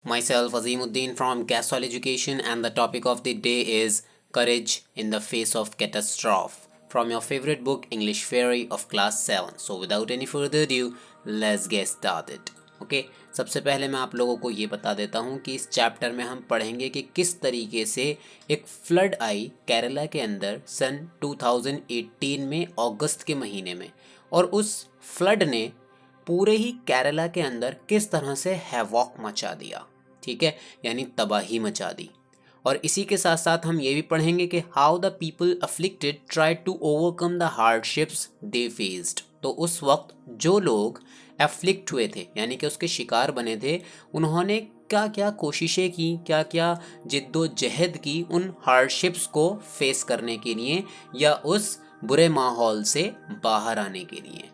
Myself Azimuddin from Gasol Education, and the topic of the day is Courage in the Face of Catastrophe from your favorite book English Fairy of Class 7. So without any further ado, let's get started. Okay सबसे पहले मैं आप लोगों को ये बता देता हूँ कि इस चैप्टर में हम पढ़ेंगे कि किस तरीके से एक फ्लड आई केरला के अंदर सन 2018 में अगस्त के महीने में, और उस फ्लड ने पूरे ही केरला के अंदर किस तरह से हैवॉक मचा दिया। ठीक है, यानी तबाही मचा दी। और इसी के साथ साथ हम ये भी पढ़ेंगे कि how the people afflicted try to overcome the hardships they faced. तो उस वक्त जो लोग एफ्लिक्ट हुए थे, यानी कि उसके शिकार बने थे, उन्होंने क्या क्या कोशिशें की, क्या क्या जिद्दोजहद की उन हार्डशिप्स को फेस करने के लिए या उस बुरे माहौल से बाहर आने के लिए।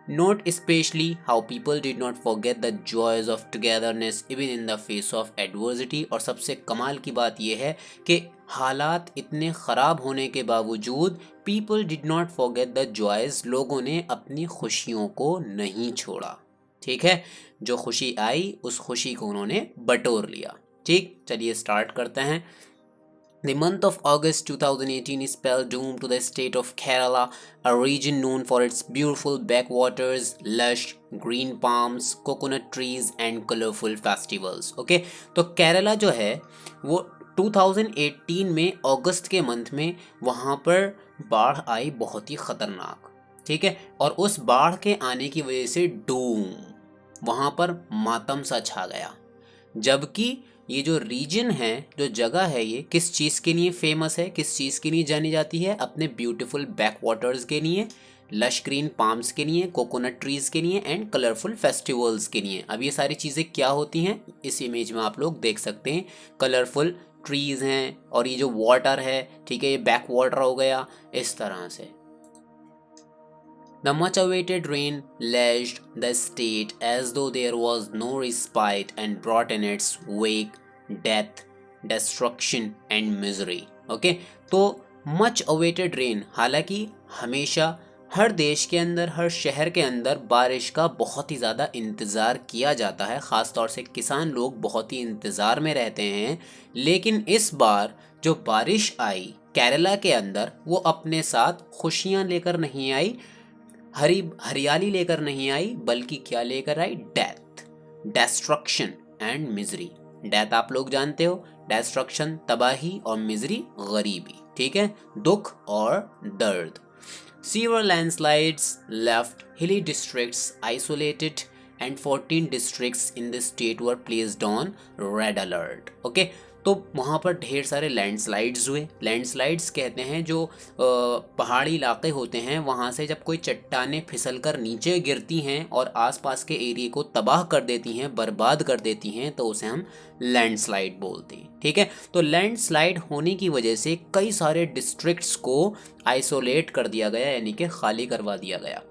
Note especially how people did not forget the joys of togetherness even in the face of adversity। और सबसे कमाल की बात यह है कि हालात इतने ख़राब होने के बावजूद people did not forget the joys, लोगों ने अपनी खुशियों को नहीं छोड़ा। ठीक है, जो खुशी आई उस खुशी को उन्होंने बटोर लिया। ठीक, चलिए स्टार्ट करते हैं। The month of August 2018 is spelled doom to the state of Kerala, a region known for its beautiful backwaters, lush green palms, coconut trees and colorful festivals. Okay, तो केरला जो है वो 2018 में अगस्त के मंथ में वहाँ पर बाढ़ आई, बहुत ही ख़तरनाक। ठीक है, और उस बाढ़ के आने की वजह से डूम, वहाँ पर मातम सा छा गया। जबकि ये जो रीजन है, जो जगह है, ये किस चीज़ के लिए फेमस है, किस चीज़ के लिए जानी जाती है? अपने ब्यूटीफुल बैक वाटर्स के लिए, लश ग्रीन पाम्स के लिए, कोकोनट ट्रीज़ के लिए एंड कलरफुल फेस्टिवल्स के लिए। अब ये सारी चीज़ें क्या होती हैं इस इमेज में आप लोग देख सकते हैं। कलरफुल ट्रीज़ हैं और ये जो वाटर है, ठीक है, ये बैक वाटर हो गया इस तरह से। The much-awaited rain lashed the state as though there was no respite and brought in its wake death, destruction and misery. Okay, तो much awaited rain, हालांकि हमेशा हर देश के अंदर, हर शहर के अंदर बारिश का बहुत ही ज़्यादा इंतज़ार किया जाता है, ख़ास तौर से किसान लोग बहुत ही इंतज़ार में रहते हैं। लेकिन इस बार जो बारिश आई केरला के अंदर, वो अपने साथ खुशियाँ लेकर नहीं आई, हरियाली लेकर नहीं आई, बल्कि क्या लेकर आई? Death, destruction and misery. Death आप लोग जानते हो, डेस्ट्रक्शन तबाही और मिजरी गरीबी। ठीक है, दुख और दर्द। Severe landslides left hilly districts isolated and 14 districts in the state were placed on red alert. Okay, तो वहाँ पर ढेर सारे लैंडस्लाइड्स हुए। लैंडस्लाइड्स कहते हैं जो पहाड़ी इलाके होते हैं, वहाँ से जब कोई चट्टानें फिसल कर नीचे गिरती हैं और आसपास के एरिया को तबाह कर देती हैं, बर्बाद कर देती हैं, तो उसे हम लैंडस्लाइड बोलते हैं। ठीक है, तो लैंडस्लाइड होने की वजह से कई सारे डिस्ट्रिक्ट्स को आइसोलेट कर दिया गया, यानी कि खाली करवा दिया गया।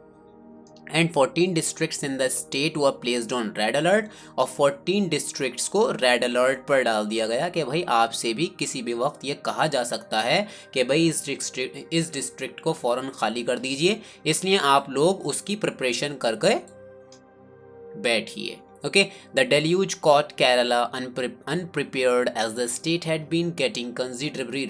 And 14 districts in the state were placed on red alert, और 14 डिस्ट्रिक्ट्स को रेड अलर्ट पर डाल दिया गया कि भाई आपसे भी किसी भी वक्त ये कहा जा सकता है कि भाई इस डिस्ट्रिक्ट को फ़ौरन खाली कर दीजिए, इसलिए आप लोग उसकी प्रिपरेशन करके बैठिए। Okay, the deluge caught Kerala unprepared as the state had been getting considerably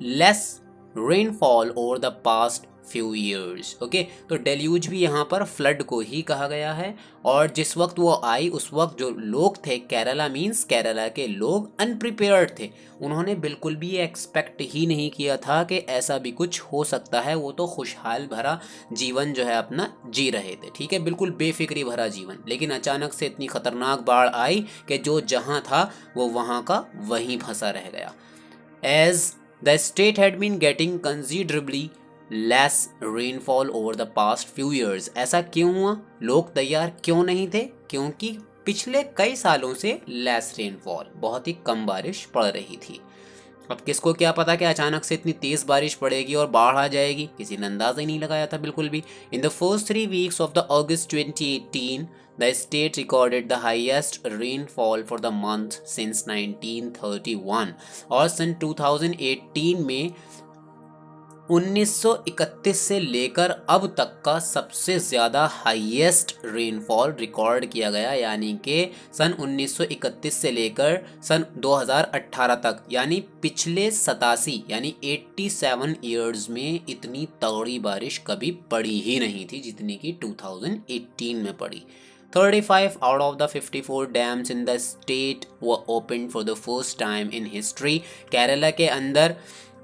less rainfall over the past few years. Okay, तो डेल्यूज भी यहाँ पर फ्लड को ही कहा गया है। और जिस वक्त वो आई उस वक्त जो लोग थे, केरला मीन्स केरला के लोग अनप्रिपेयर्ड थे। उन्होंने बिल्कुल भी एक्सपेक्ट ही नहीं किया था कि ऐसा भी कुछ हो सकता है। वो तो खुशहाल भरा जीवन जो है अपना जी रहे थे, ठीक है, बिल्कुल बेफिक्री भरा जीवन। लेकिन अचानक से इतनी खतरनाक बाढ़ आई कि जो जहाँ था वो वहाँ का वहीं फंसा रह गया। As the state had been getting considerably less rainfall over the past few years। ऐसा क्यों हुआ? लोग तैयार क्यों नहीं थे? क्योंकि पिछले कई सालों से लेस रेनफॉल, बहुत ही कम बारिश पड़ रही थी। अब किसको क्या पता कि अचानक से इतनी तेज़ बारिश पड़ेगी और बाढ़ आ जाएगी, किसी ने अंदाज़ा ही नहीं लगाया था बिल्कुल भी। In the first 3 weeks of the August 2018, the state recorded the highest rainfall for the month since 1931। और सन 2018 में 1931 से लेकर अब तक का सबसे ज़्यादा हाईएस्ट रेनफॉल रिकॉर्ड किया गया, यानी कि सन 1931 से लेकर सन 2018 तक, यानी पिछले 87 यानी 87 ईयर्स में इतनी तगड़ी बारिश कभी पड़ी ही नहीं थी जितनी कि 2018 में पड़ी। 35 out of the 54 dams in the state were opened for the first time in history। Kerala के अंदर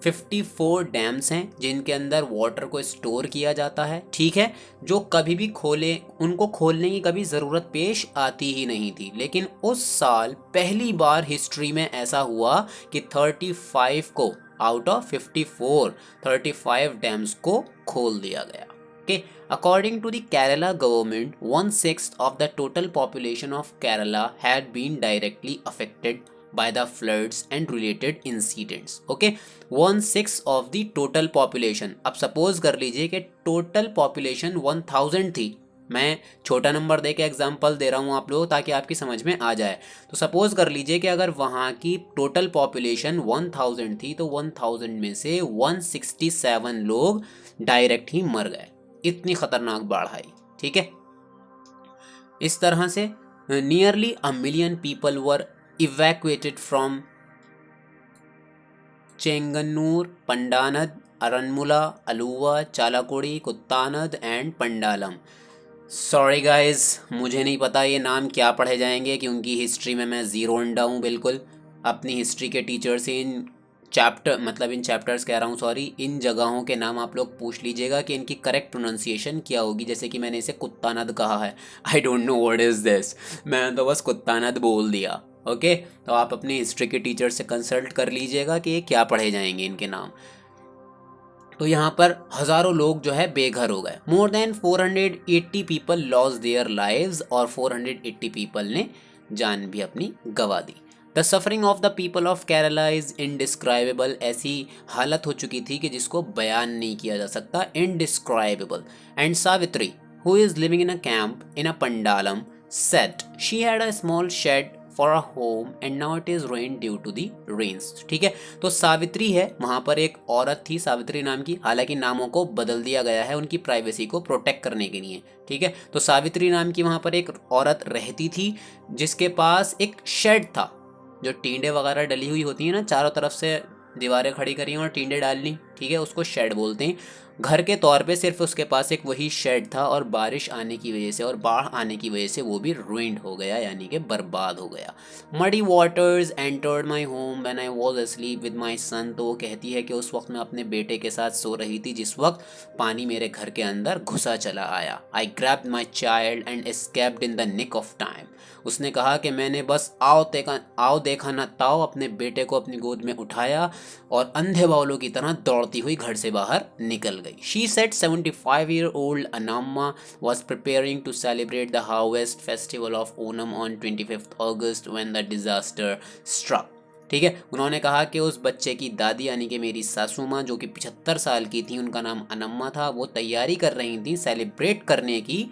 54 डैम्स हैं जिनके अंदर वाटर को स्टोर किया जाता है, ठीक है, जो कभी भी उनको खोलने की कभी ज़रूरत पेश आती ही नहीं थी। लेकिन उस साल पहली बार हिस्ट्री में ऐसा हुआ कि 35 को आउट ऑफ 54 35 डैम्स को खोल दिया गया। Okay, according to the Kerala government, 1/6 of the total population of Kerala had been directly affected by the floods and related incidents। Okay, 1/6 of the total population। अब सपोज कर लीजिए कि total population 1000 थी। मैं छोटा नंबर दे के example दे रहा हूँ आप लोग ताकि आपकी समझ में आ जाए। तो सपोज कर लीजिए कि अगर वहाँ की टोटल पॉपुलेशन 1000 थी तो 1000 में से 167 लोग डायरेक्ट ही मर गए। इतनी खतरनाक बाढ़ आई, ठीक है। इस तरह से nearly 1 million people were evacuated from Chengannur, Pandanad, Aranmula, Aluva, Chalakudy, Kuttanad and Pandalam. Sorry guys, मुझे नहीं पता ये नाम क्या पढ़े जाएंगे क्योंकि हिस्ट्री में मैं ज़ीरो अंडा हूँ बिल्कुल। अपनी हिस्ट्री के टीचर से इन चैप्टर्स कह रहा हूँ, सॉरी, इन जगहों के नाम आप लोग पूछ लीजिएगा कि इनकी करेक्ट प्रोनाउंसिएशन क्या होगी। जैसे कि मैंने इसे कुत्तानद कहा है, I don't know what is this, मैंने तो बस कुत्तानद बोल दिया। ओके, तो आप अपनी हिस्ट्री के टीचर से कंसल्ट कर लीजिएगा कि ये क्या पढ़े जाएंगे इनके नाम। तो यहाँ पर हज़ारों लोग जो है बेघर हो गए। More than 480 people loss their lives, और 480 पीपल ने जान भी अपनी गंवा दी। The suffering of the people of Kerala is indescribable. ऐसी हालत हो चुकी थी कि जिसको बयान नहीं किया जा सकता, indescribable. And Savitri, who is living in a camp in a Pandalam, said she had a small shed for a home and now it is ruined due to the rains। ठीक है, तो सावित्री है, वहाँ पर एक औरत थी सावित्री नाम की, हालांकि नामों को बदल दिया गया है उनकी प्राइवेसी को प्रोटेक्ट करने के लिए, ठीक है। तो सावित्री नाम की वहाँ पर एक औरत रहती थी जिसके पास एक शेड था, जो टींडे वगैरह डली हुई होती है ना, चारों तरफ से दीवारें खड़ी करी और टींडे डालनी, ठीक है, उसको शेड बोलते हैं। घर के तौर पे सिर्फ उसके पास एक वही शेड था और बारिश आने की वजह से और बाढ़ आने की वजह से वो भी रुइंड हो गया, यानी कि बर्बाद हो गया। Muddy waters entered my home when I was asleep with my son. तो वो कहती है कि उस वक्त मैं अपने बेटे के साथ सो रही थी जिस वक्त पानी मेरे घर के अंदर घुसा चला आया। I grabbed my child and escaped in the nick of time. उसने कहा कि मैंने बस आओ देखा न ताओ अपने बेटे को अपनी गोद में उठाया और अंधे बावलों की तरह दौड़ती हुई घर से बाहर निकल गई। She said 75-year-old Anamma was preparing to celebrate the harvest festival of Onam on 25th August when the disaster struck। ठीक है, उन्होंने कहा कि उस बच्चे की दादी यानी कि मेरी सासू माँ जो कि 75 साल की थी, उनका नाम अनम्मा था, वो तैयारी कर रही थी सेलिब्रेट करने की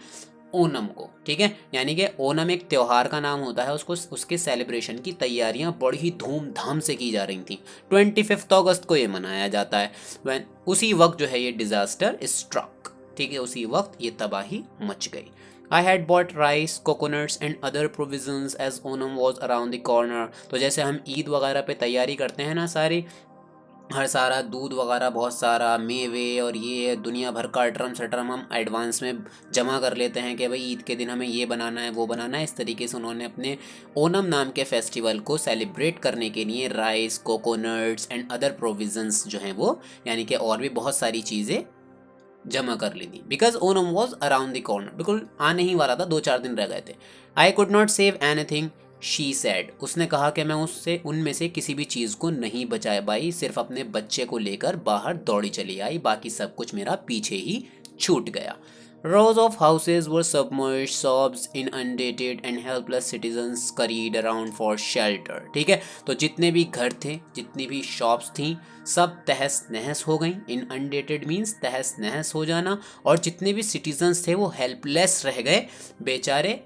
ओनम को, ठीक है। यानी कि ओनम एक त्यौहार का नाम होता है, उसके सेलिब्रेशन की तैयारियां बड़ी ही धूमधाम से की जा रही थी। 25 अगस्त को ये मनाया जाता है। वैन उसी वक्त जो है ये डिजास्टर स्ट्रक, ठीक है, उसी वक्त ये तबाही मच गई। I had bought rice, coconuts and other provisions as Onam was around the corner। तो जैसे हम ईद वगैरह पे तैयारी करते हैं ना, हर सारा दूध वगैरह, बहुत सारा मेवे और ये दुनिया भर का ड्रम सट्रम हम एडवांस में जमा कर लेते हैं कि भाई ईद के दिन हमें ये बनाना है वो बनाना है। इस तरीके से उन्होंने अपने ओनम नाम के फेस्टिवल को सेलिब्रेट करने के लिए rice, coconuts and other provisions जो हैं वो, यानी कि और भी बहुत सारी चीज़ें जमा कर ली थी। Because Onam was around the corner, बिल्कुल आने ही वाला था, 2-4 दिन रह गए थे। I could not save anything she said. उसने कहा कि मैं उनमें से किसी भी चीज़ को नहीं बचा पाई, सिर्फ अपने बच्चे को लेकर बाहर दौड़ी चली आई, बाकी सब कुछ मेरा पीछे ही छूट गया। Rows of houses were submerged, shops inundated and helpless citizens scurried around for shelter। ठीक है, तो जितने भी घर थे, जितनी भी शॉप्स थी, सब तहस नहस हो गई। इनअंडेटेड मीन्स तहस नहस हो जाना, और जितने भी सिटीजन्स थे वो हेल्पलेस रह गए, बेचारे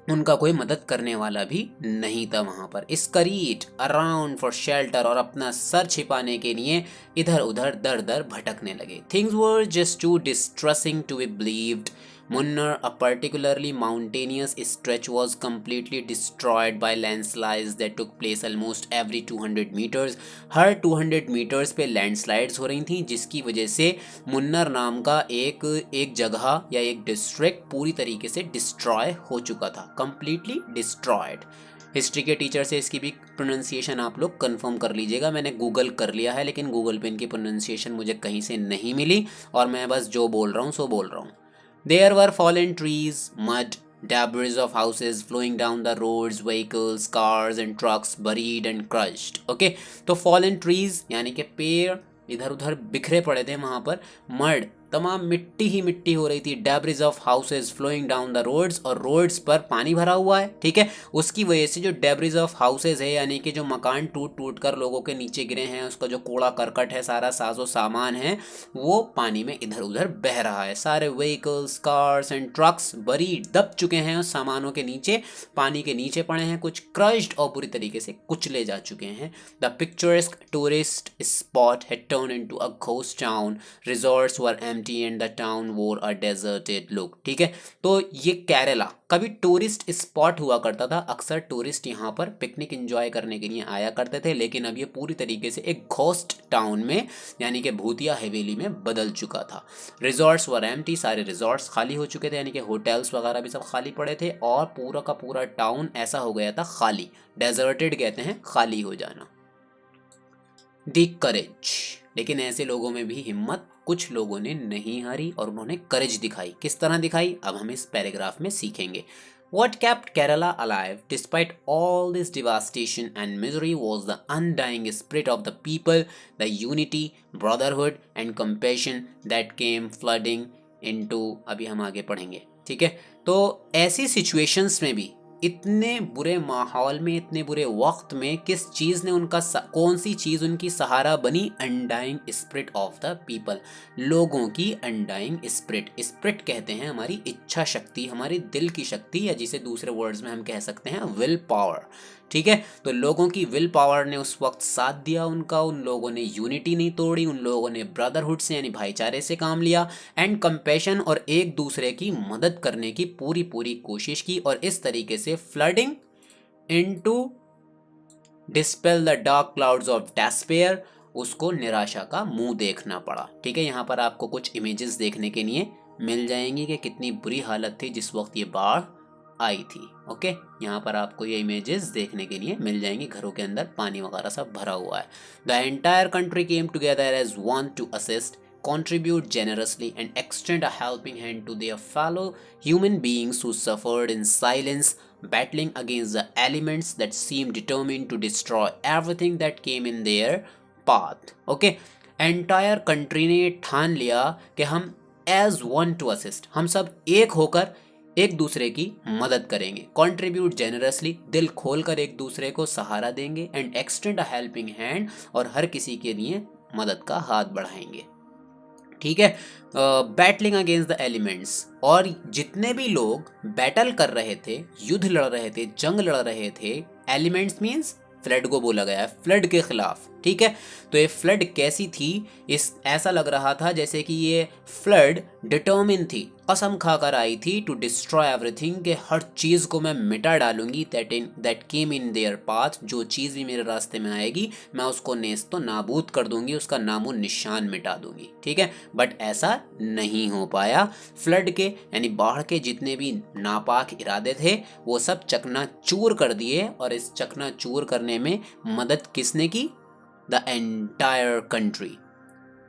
उनका कोई मदद करने वाला भी नहीं था वहाँ पर। स्करीड अराउंड फॉर शेल्टर, और अपना सर छिपाने के लिए इधर उधर दर दर भटकने लगे। Things were just too distressing to be believed. Munnar, a particularly mountainous stretch, was completely destroyed by landslides that took place almost every 200 meters. Her 200 meters पे landslides हो रही थी, जिसकी वजह से मुन्नर नाम का एक जगह या एक डिस्ट्रिक्ट पूरी तरीके से डिस्ट्रॉय हो चुका था, completely destroyed। हिस्ट्री के टीचर से इसकी भी प्रोनाउंसिएशन आप लोग कंफर्म कर लीजिएगा। मैंने गूगल कर लिया है, लेकिन गूगल पे इनकी प्रोनाउंसिएशन मुझे कहीं से नहीं मिली, और मैं बस जो बोल रहा हूँ सो बोल रहा हूँ। There were fallen trees, mud, debris of houses flowing down the roads, vehicles, cars and trucks buried and crushed. Okay, तो fallen trees यानी कि पेड़ इधर उधर बिखरे पड़े थे वहाँ पर। मड, तमाम मिट्टी ही मिट्टी हो रही थी। Debris of houses flowing down the roads, और रोड्स पर पानी भरा हुआ है, ठीक है। उसकी वजह से जो डेब्रिज ऑफ हाउसेज है, यानी कि जो मकान टूट टूट कर लोगों के नीचे गिरे हैं, उसका जो कूड़ा करकट है, सारा साजो सामान है, वो पानी में इधर उधर बह रहा है। सारे vehicles, cars and trucks buried, दब चुके हैं उस सामानों के नीचे, पानी के नीचे पड़े हैं। कुछ क्रश्ड और पूरी तरीके से कुचले जा चुके हैं। The picturesque tourist spot had turn into a ghost town. Resorts were empty and the town wore a deserted look। ठीक है, तो ये केरला कभी टूरिस्ट स्पॉट हुआ करता था। अक्सर टूरिस्ट यहाँ पर पिकनिक एंजॉय करने के लिए आया करते थे, लेकिन अब ये पूरी तरीके से एक घोस्ट टाउन में, यानी कि भूतिया हवेली में बदल चुका था। रिजॉर्ट्स वर एम्प्टी, सारे रिजॉर्ट्स खाली हो चुके थे, यानी कि होटल्स वगैरह भी सब खाली पड़े थे, और पूरा का पूरा टाउन ऐसा हो गया था खाली। डेजर्टेड कहते हैं खाली हो जाना। दी करेज, लेकिन ऐसे लोगों में भी हिम्मत कुछ लोगों ने नहीं हारी, और उन्होंने करेज दिखाई। किस तरह दिखाई, अब हम इस पैराग्राफ में सीखेंगे। What kept Kerala alive despite all this devastation and misery was the undying spirit of the people, the unity, brotherhood and compassion that came flooding into, अभी हम आगे पढ़ेंगे, ठीक है। तो ऐसी सिचुएशंस में भी, इतने बुरे माहौल में, इतने बुरे वक्त में, किस चीज़ ने उनका कौन सी चीज़ उनकी सहारा बनी? Undying spirit of the people, लोगों की अनडाइंग स्पिरिट। स्पिरिट कहते हैं हमारी इच्छा शक्ति, हमारे दिल की शक्ति, या जिसे दूसरे वर्ड्स में हम कह सकते हैं विल पावर, ठीक है। तो लोगों की विल पावर ने उस वक्त साथ दिया उनका, उन लोगों ने यूनिटी नहीं तोड़ी, उन लोगों ने ब्रदरहुड से यानी भाईचारे से काम लिया, एंड कंपैशन, और एक दूसरे की मदद करने की पूरी पूरी कोशिश की, और इस तरीके से flooding into dispel the dark clouds of despair, उसको निराशा का मुंह देखना पड़ा, ठीक है। यहाँ पर आपको कुछ इमेजेस देखने के लिए मिल जाएंगी कि कितनी बुरी हालत थी जिस वक्त ये बाढ़ आई थी। ओके, यहाँ पर आपको ये इमेजेस देखने के लिए मिल जाएंगी। घरों के अंदर पानी वगैरह सब भरा हुआ है। The entire country came together as one to assist, contribute generously and extend a helping hand to their fellow human beings who suffered in silence, battling against the elements that seemed determined to destroy everything that came in their path। Okay, entire country ने ठान लिया कि हम as one to assist, हम सब एक होकर एक दूसरे की मदद करेंगे। कॉन्ट्रीब्यूट जेनरसली, दिल खोलकर एक दूसरे को सहारा देंगे। And extend a helping hand, और हर किसी के लिए मदद का हाथ बढ़ाएंगे, ठीक है। बैटलिंग अगेंस्ट द एलिमेंट्स, और जितने भी लोग बैटल कर रहे थे, युद्ध लड़ रहे थे, जंग लड़ रहे थे, एलिमेंट्स मीन्स फ्लड को बोला गया है, फ्लड के खिलाफ, ठीक है। तो ये फ्लड कैसी थी, इस ऐसा लग रहा था जैसे कि ये फ्लड डिटर्मिन थी, कसम खाकर आई थी, टू डिस्ट्रॉय एवरीथिंग, के हर चीज़ को मैं मिटा डालूंगी, that came in their path, जो चीज़ भी मेरे रास्ते में आएगी मैं उसको नेस्तो नाबूद कर दूंगी, उसका नामो निशान मिटा दूंगी, ठीक है। बट ऐसा नहीं हो पाया। फ्लड के यानी बाढ़ के जितने भी नापाक इरादे थे वो सब चकनाचूर कर दिए, और इस चकनाचूर करने में मदद किसने की? द एंटायर कंट्री,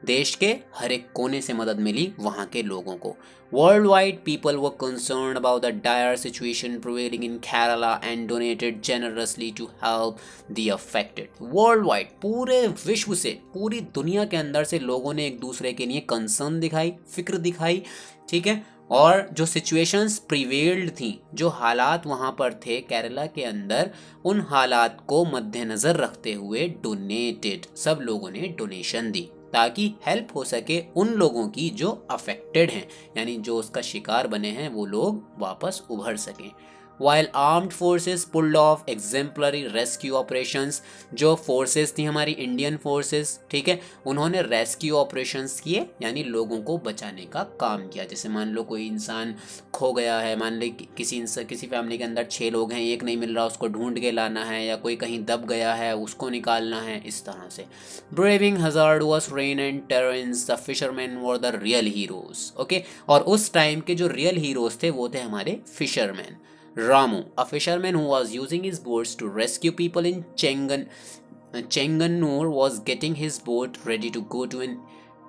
देश के हर एक कोने से मदद मिली वहाँ के लोगों को। World wide people were concern about the dire situation prevailing in Kerala and donated generously to help the affected. World wide, पूरे विश्व से, पूरी दुनिया के अंदर से लोगों ने एक दूसरे के लिए कंसर्न दिखाई, फिक्र दिखाई, ठीक है। और जो सिचुएशंस प्रिवेल्ड थी, जो हालात वहाँ पर थे केरला के अंदर, उन हालात को मद्देनज़र रखते हुए डोनेटेड, सब लोगों ने डोनेशन दी ताकि हेल्प हो सके उन लोगों की जो अफेक्टेड हैं, यानी जो उसका शिकार बने हैं वो लोग वापस उभर सकें। while armed forces pulled off exemplary rescue operations। जो फोर्सेस थी हमारी इंडियन फोर्सेस, ठीक है, उन्होंने रेस्क्यू ऑपरेशंस किए, यानी लोगों को बचाने का काम किया। जैसे मान लो कोई इंसान खो गया है, मान लो किसी फैमिली के अंदर 6 लोग हैं, एक नहीं मिल रहा, उसको ढूंढ के लाना है, या कोई कहीं दब गया है उसको निकालना है, इस तरह से। Braving hazardous rain and terrains, the fishermen were the real heroes। Okay, और उस टाइम के जो रियल हीरोज थे वो थे हमारे fisherman. Ramu, a fisherman who was using his boats to rescue people in Chenganur, was getting his boat ready to go to an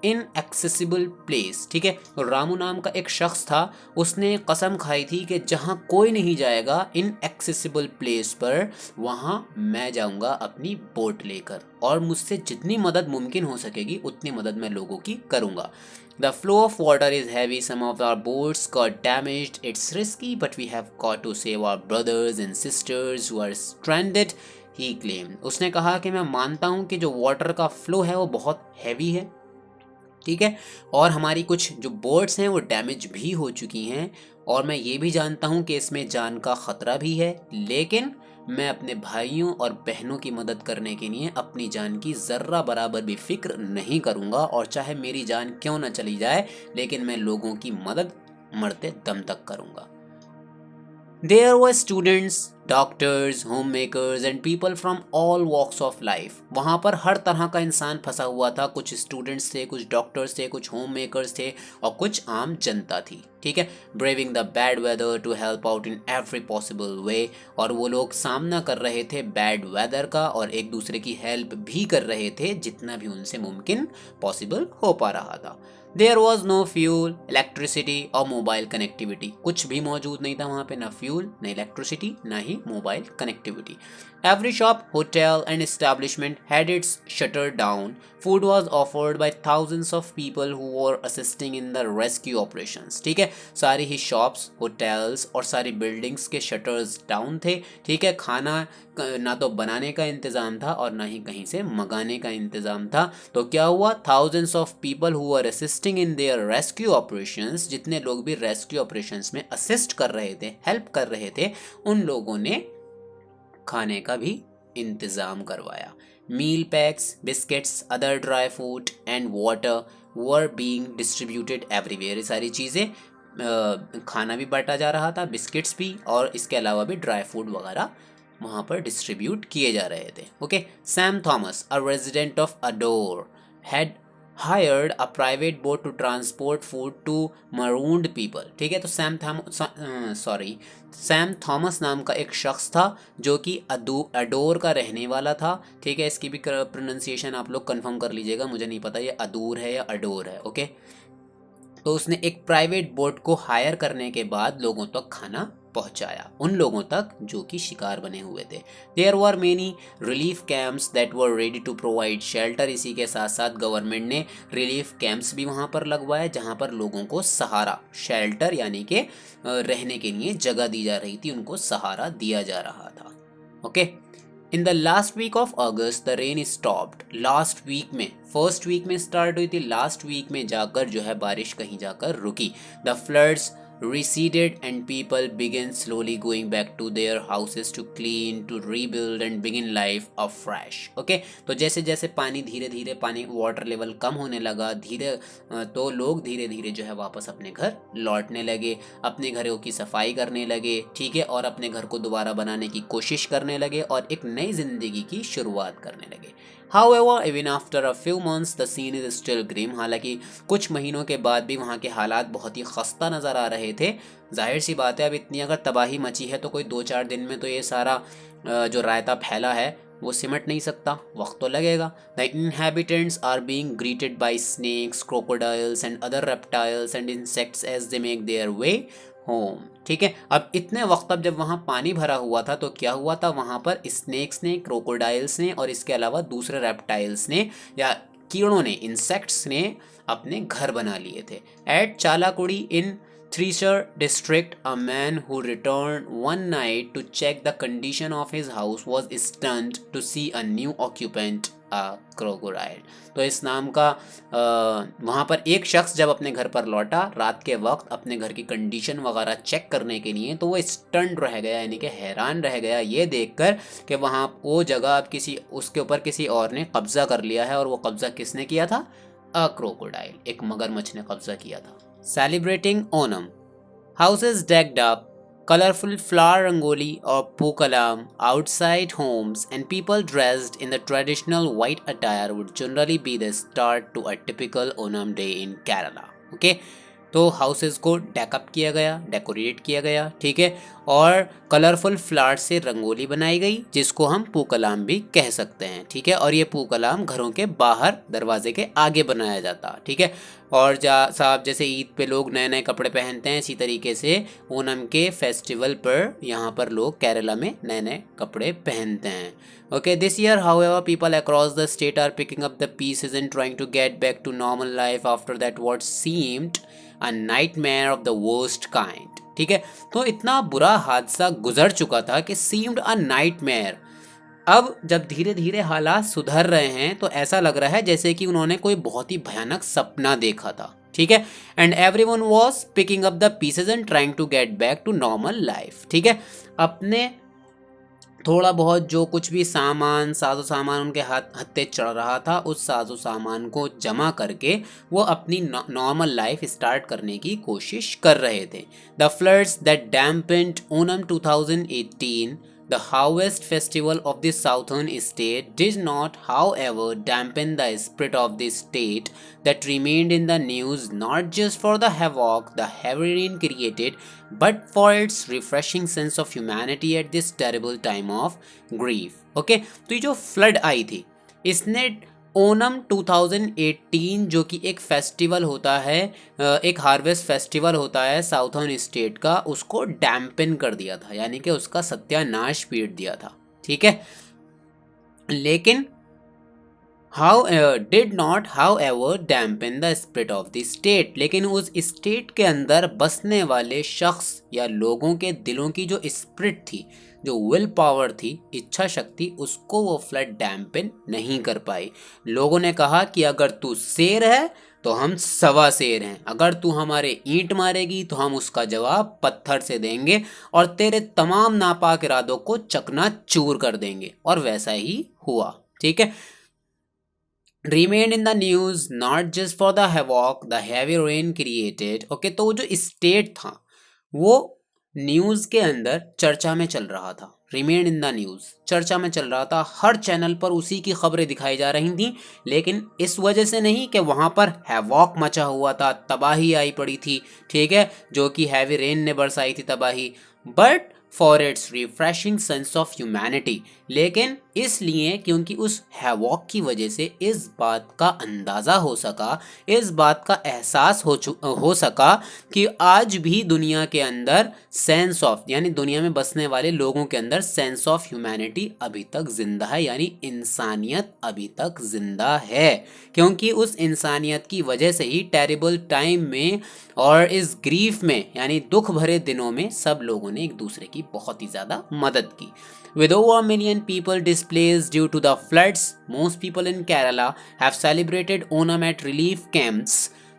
inaccessible place। ठीक है, और रामू नाम का एक शख्स था, उसने कसम खाई थी कि जहाँ कोई नहीं जाएगा, inaccessible place पर, वहाँ मैं जाऊँगा अपनी बोट लेकर, और मुझसे जितनी मदद मुमकिन हो सकेगी उतनी मदद मैं लोगों की करूँगा। The flow of water is heavy. Some of our boats got damaged. It's risky, but we have got to save our brothers and sisters who are stranded, he claimed। उसने कहा कि मैं मानता हूँ कि जो वाटर का फ्लो है वो बहुत हैवी है, ठीक है, और हमारी कुछ जो बोट्स हैं वो डैमेज भी हो चुकी हैं, और मैं ये भी जानता हूँ कि इसमें जान का ख़तरा भी है, लेकिन मैं अपने भाइयों और बहनों की मदद करने के लिए अपनी जान की ज़र्रा बराबर भी फिक्र नहीं करूँगा, और चाहे मेरी जान क्यों ना चली जाए, लेकिन मैं लोगों की मदद मरते दम तक करूँगा। There were students, doctors, home makers and people from all walks of life. वहाँ पर हर तरह का इंसान फंसा हुआ था, कुछ स्टूडेंट्स थे, कुछ डॉक्टर्स थे, कुछ होम मेकर्स थे, और कुछ आम जनता थी, ठीक है। Braving the bad weather to help out in every possible way, और वो लोग सामना कर रहे थे बैड वेदर का, और एक दूसरे की हेल्प भी कर रहे थे जितना भी उनसे मुमकिन पॉसिबल हो पा रहा था। There was no fuel, electricity और मोबाइल कनेक्टिविटी, कुछ भी मौजूद नहीं था वहाँ पे, ना फ्यूल, ना इलेक्ट्रिसिटी, ना ही mobile connectivity. Every shop, hotel and establishment had its shutter down. Food was offered by thousands of people who were assisting in the rescue operations। ठीक है, सारी ही शॉप्स, होटल्स और सारी बिल्डिंग्स के शटर्स डाउन थे, ठीक है। खाना ना तो बनाने का इंतज़ाम था और ना ही कहीं से मंगाने का इंतज़ाम था। तो क्या हुआ, thousands of people who were assisting in their rescue operations, जितने लोग भी रेस्क्यू ऑपरेशंस में असिस्ट कर रहे थे, हेल्प कर रहे थे, उन लोगों ने खाने का भी इंतज़ाम करवाया। Meal packs, biscuits, other dry fruit and water were being distributed everywhere. ये सारी चीज़ें, खाना भी बांटा जा रहा था, बिस्किट्स भी, और इसके अलावा भी ड्राई फ्रूट वगैरह वहाँ पर डिस्ट्रीब्यूट किए जा रहे थे। Okay, Sam Thomas, a resident of adore, had hired a private boat to transport food to marooned people। ठीक है, तो सैम थॉमस नाम का एक शख्स था जो कि अडोर का रहने वाला था, ठीक है। इसकी भी प्रोनाउंसिएशन आप लोग कंफर्म कर लीजिएगा, मुझे नहीं पता ये अदूर है या अडोर है, ओके। तो उसने एक प्राइवेट बोट को हायर करने के बाद लोगों तक खाना पहुंचाया, उन लोगों तक जो कि शिकार बने हुए थे। There were many relief camps that were ready to provide shelter. इसी के साथ साथ गवर्नमेंट ने रिलीफ कैंप्स भी वहाँ पर लगवाए, जहाँ पर लोगों को सहारा, शेल्टर यानी कि रहने के लिए जगह दी जा रही थी, उनको सहारा दिया जा रहा था, okay. In the last week of August the rain stopped. Last week में, फर्स्ट वीक में स्टार्ट हुई थी, लास्ट वीक में जाकर जो है बारिश कहीं जाकर रुकी। The floods receded and people began slowly going back to their houses to clean, to rebuild and begin life afresh। okay, तो जैसे जैसे पानी धीरे धीरे, पानी वाटर लेवल कम होने लगा, तो लोग धीरे धीरे जो है वापस अपने घर लौटने लगे, अपने घरों की सफाई करने लगे, ठीक है, और अपने घर को दोबारा बनाने की कोशिश करने लगे और एक नई जिंदगी की शुरुआत करने लगे। However, even after a few months, the scene is still grim। हालांकि कुछ महीनों के बाद भी वहाँ के हालात बहुत ही खस्ता नज़र आ रहे थे। जाहिर सी बात है, अब इतनी अगर तबाही मची है तो कोई 2-4 दिन में तो ये सारा जो रायता फैला है वो सिमट नहीं सकता, वक्त तो लगेगा। The inhabitants are being greeted by snakes, crocodiles and other reptiles and insects as they make their way home, ठीक है। अब इतने वक्त अब जब वहाँ पानी भरा हुआ था तो क्या हुआ था, वहाँ पर स्नेक्स ने, क्रोकोडाइल्स ने और इसके अलावा दूसरे रेप्टाइल्स ने या कीड़ों ने, इंसेक्ट्स ने अपने घर बना लिए थे। At Chalakudy in Thrissur district, a man who returned one night to check the condition of his house was stunned to see a new occupant a crocodile. तो इस नाम का वहाँ पर एक शख्स जब अपने घर पर लौटा रात के वक्त अपने घर की कंडीशन वगैरह चेक करने के लिए, तो वो स्टंट रह गया, यानी कि हैरान रह गया ये देखकर कि वहाँ वो जगह अब किसी उसके ऊपर किसी और ने कब्जा कर लिया है। और वो कब्जा किसने किया था? अ क्रोकोडाइल, एक मगरमच्छ ने कब्जा किया था। Celebrating Onam, houses decked up, colorful flower rangoli or pookalam outside homes, and people dressed in the traditional white attire would generally be the start to a typical Onam day in Kerala. Okay, तो houses को deck up किया गया, decorate किया गया, ठीक है, और colourful flower से रंगोली बनाई गई जिसको हम पूकलाम भी कह सकते हैं, ठीक है। और ये पूकलाम घरों के बाहर दरवाजे के आगे बनाया जाता, ठीक है। और साहब जैसे ईद पे लोग नए नए कपड़े पहनते हैं, इसी तरीके से ओनम के फेस्टिवल पर यहाँ पर लोग केरला में नए नए कपड़े पहनते हैं। Okay, this year, however, people across the state are picking up the pieces and trying to get back to normal life after that what seemed a nightmare of the worst kind. ठीक है, तो इतना बुरा हादसा गुजर चुका था कि seemed a nightmare। अब जब धीरे धीरे हालात सुधर रहे हैं तो ऐसा लग रहा है जैसे कि उन्होंने कोई बहुत ही भयानक सपना देखा था, ठीक है। And everyone was picking up the pieces and trying to get back to normal life, ठीक है। अपने थोड़ा बहुत जो कुछ भी सामान साजो सामान उनके हत्थे चढ़ रहा था, उस साजो सामान को जमा करके वो अपनी नॉर्मल लाइफ स्टार्ट करने की कोशिश कर रहे थे। The floods that dampened Onam 2018, the harvest festival of the southern state, did not, however, dampen the spirit of the state that remained in the news, not just for the havoc the heavy rain created, but for its refreshing sense of humanity at this terrible time of grief. Okay, तो ये जो flood आई थी इसने ओनम 2018 जो कि एक festival होता है, एक हार्वेस्ट फेस्टिवल होता है साउथर्न स्टेट का, उसको डैम्पन कर दिया था, यानी कि उसका सत्यानाश पीट दिया था, ठीक है। लेकिन did not how ever dampen the spirit of the state, लेकिन उस स्टेट के अंदर बसने वाले शख्स या लोगों के दिलों की जो स्पिरिट थी, जो विल पावर थी, इच्छा शक्ति, उसको वो फ्लड डैम्पन नहीं कर पाई। लोगों ने कहा कि अगर तू शेर है तो हम सवा शेर हैं, अगर तू हमारे ईंट मारेगी तो हम उसका जवाब पत्थर से देंगे और तेरे तमाम नापाक इरादों को चकनाचूर कर देंगे। और वैसा ही हुआ, ठीक है। Remained in the news not just for the havoc the heavy rain created. Okay, तो वो जो स्टेट था वो न्यूज़ के अंदर चर्चा में चल रहा था। रिमेंड इन द न्यूज़ चर्चा में चल रहा था, हर चैनल पर उसी की खबरें दिखाई जा रही थी, लेकिन इस वजह से नहीं कि वहाँ पर हैवॉक मचा हुआ था, तबाही आई पड़ी थी, ठीक है, जो कि हैवी रेन ने बरसाई थी तबाही, but for its refreshing sense of humanity, लेकिन इसलिए क्योंकि उस हैवॉक की वजह से इस बात का अंदाज़ा हो सका, इस बात का एहसास हो सका कि आज भी दुनिया के अंदर सेंस ऑफ, यानी दुनिया में बसने वाले लोगों के अंदर सेंस ऑफ ह्यूमैनिटी अभी तक जिंदा है, यानी इंसानियत अभी तक जिंदा है, क्योंकि उस इंसानियत की वजह से ही टेरिबल टाइम में और इस ग्रीफ में, यानी दुख भरे दिनों में सब लोगों ने एक दूसरे की बहुत ही ज़्यादा मदद की। With over a million people displaced due to the floods, most people in Kerala have celebrated Onam at relief camps.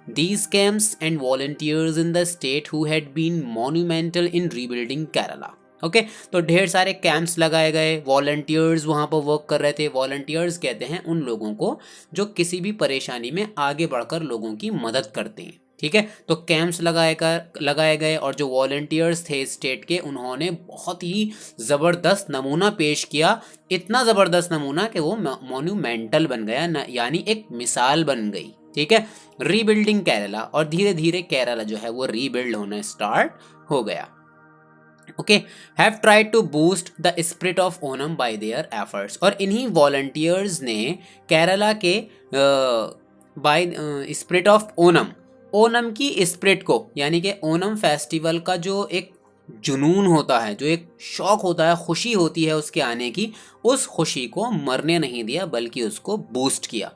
These camps and volunteers in the state who had been monumental in rebuilding Kerala. Okay, तो ढेर सारे camps लगाए गए, volunteers वहाँ पर work कर रहे थे। वॉलंटियर्स कहते हैं उन लोगों को जो किसी भी परेशानी में आगे बढ़कर लोगों की मदद करते हैं, ठीक है। तो कैंप्स लगाए गए और जो वॉलंटियर्स थे स्टेट के, उन्होंने बहुत ही ज़बरदस्त नमूना पेश किया, इतना ज़बरदस्त नमूना कि वो मोन्यूमेंटल बन गया, यानी एक मिसाल बन गई, ठीक है, रीबिल्डिंग केरला। और धीरे धीरे केरला जो है वो रीबिल्ड होना स्टार्ट हो गया। Okay, have tried to boost the spirit of Onam by their efforts, और इन्हीं वॉलंटियर्स ने केरला के बाय स्पिरिट ऑफ ओनम की स्पिरिट को, यानी कि ओनम फेस्टिवल का जो एक जुनून होता है, जो एक शौक होता है, खुशी होती है उसके आने की, उस खुशी को मरने नहीं दिया बल्कि उसको बूस्ट किया,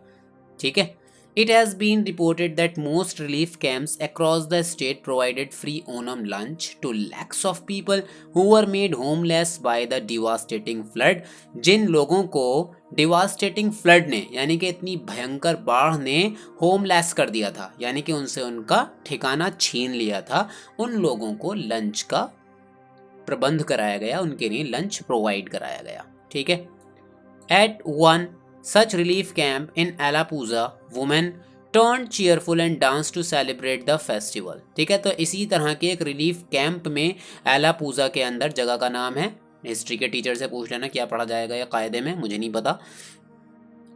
ठीक है। It has been reported that most relief camps across the state provided free Onam lunch to lakhs of people who were made homeless by the devastating flood. जिन लोगों को डिवास्टेटिंग फ्लड ने यानी कि इतनी भयंकर बाढ़ ने होमलेस कर दिया था, यानी कि उनसे उनका ठिकाना छीन लिया था, उन लोगों को लंच का प्रबंध कराया गया, उनके लिए लंच प्रोवाइड कराया गया। ठीक है। At one such relief camp in Alappuzha, women turned cheerful and danced to celebrate the festival। ठीक है, तो इसी तरह के एक रिलीफ कैंप में एलापूजा के अंदर, जगह का नाम है, हिस्ट्री के टीचर से पूछ लेना क्या पढ़ा जाएगा या कायदे में, मुझे नहीं पता।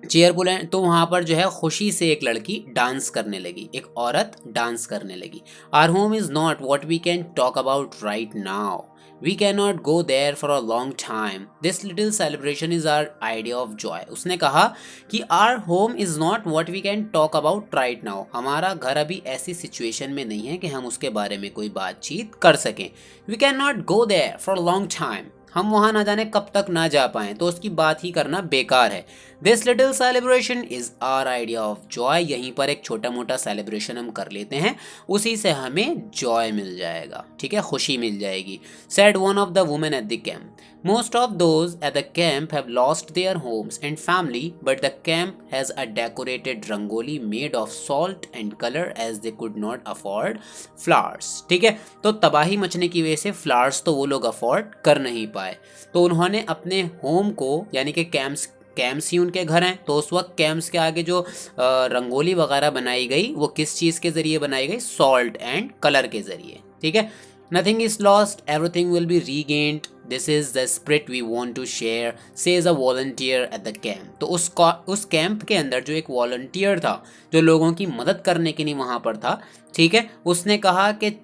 चेयरफुल है, तो वहाँ पर जो है खुशी से एक लड़की डांस करने लगी, एक औरत डांस करने लगी। Our home is not what we can talk about right now, we can not go there for a long time, this little celebration is our idea of joy. उसने कहा कि our home is not what we can talk about right now, हमारा घर अभी ऐसी situation में नहीं है कि हम उसके बारे में कोई बातचीत कर सकें। We can not go there for long time, हम वहाँ ना जाने कब तक ना जा पाएँ, तो उसकी बात ही करना बेकार है। This little celebration is our idea of joy, यहीं पर एक छोटा मोटा सेलिब्रेशन हम कर लेते हैं, उसी से हमें जॉय मिल जाएगा। ठीक है, खुशी मिल जाएगी। Said one of the women at the camp, most of those at the camp have lost their homes and family, but the camp has a decorated rangoli made of salt and colour as they could not afford flowers. ठीक है, तो तबाही मचने की वजह से flowers तो वो लोग अफोर्ड कर नहीं पाए, तो उन्होंने अपने होम को, यानी कि कैम्प्स ही उनके घर हैं, तो उस वक्त कैम्प्स के आगे जो रंगोली वगैरह बनाई गई वो किस चीज़ के ज़रिए बनाई गई, सॉल्ट एंड कलर के ज़रिए। ठीक है, nothing is lost, everything will be regained, this is the spirit we want to share, says a volunteer at the camp. तो उस कैंप के अंदर जो एक वॉलंटियर था, जो लोगों की मदद करने के लिए वहाँ पर था, ठीक है, उसने कहा कि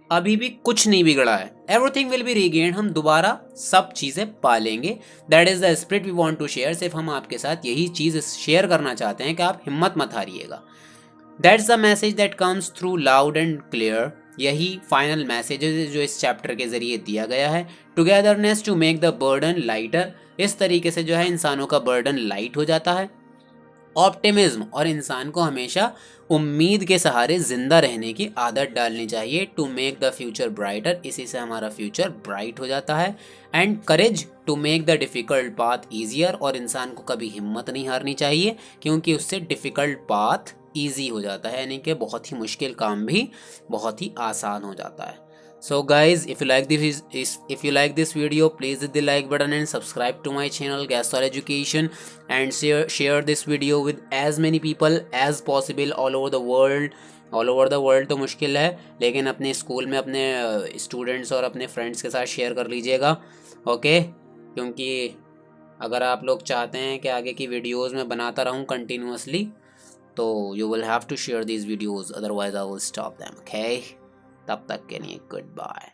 अभी भी कुछ नहीं बिगड़ा है, एवरीथिंग विल बी रीगेन्ड, हम दोबारा सब चीज़ें पालेंगे, that is the spirit we want to share, सिर्फ हम आपके साथ यही चीज़ शेयर करना चाहते हैं कि आप हिम्मत मत हारिएगा। That's the message that comes through loud and clear, यही फाइनल मैसेज है जो इस चैप्टर के ज़रिए दिया गया है। Togetherness to make the burden lighter, इस तरीके से जो है इंसानों का बर्डन लाइट हो जाता है। ऑप्टिमिज्म, और इंसान को हमेशा उम्मीद के सहारे जिंदा रहने की आदत डालनी चाहिए। To make the future brighter, इसी से हमारा फ्यूचर ब्राइट हो जाता है। And courage to make the difficult path easier, और इंसान को कभी हिम्मत नहीं हारनी चाहिए, क्योंकि उससे डिफ़िकल्ट पाथ ईजी हो जाता है, यानी कि बहुत ही मुश्किल काम भी बहुत ही आसान हो जाता है। So guys, if you like this video, please hit the like button and subscribe to my channel Gasol Education, and share this video with as many people as possible all over the world। तो मुश्किल है, लेकिन अपने school में अपने students और अपने friends के साथ शेयर कर लीजिएगा, ओके। क्योंकि अगर आप लोग चाहते हैं कि आगे की वीडियोस में बनाता रहूं कंटिन्यूसली, तो you will have to share these videos, otherwise I will stop them, okay. तब तक के लिए गुड बाय।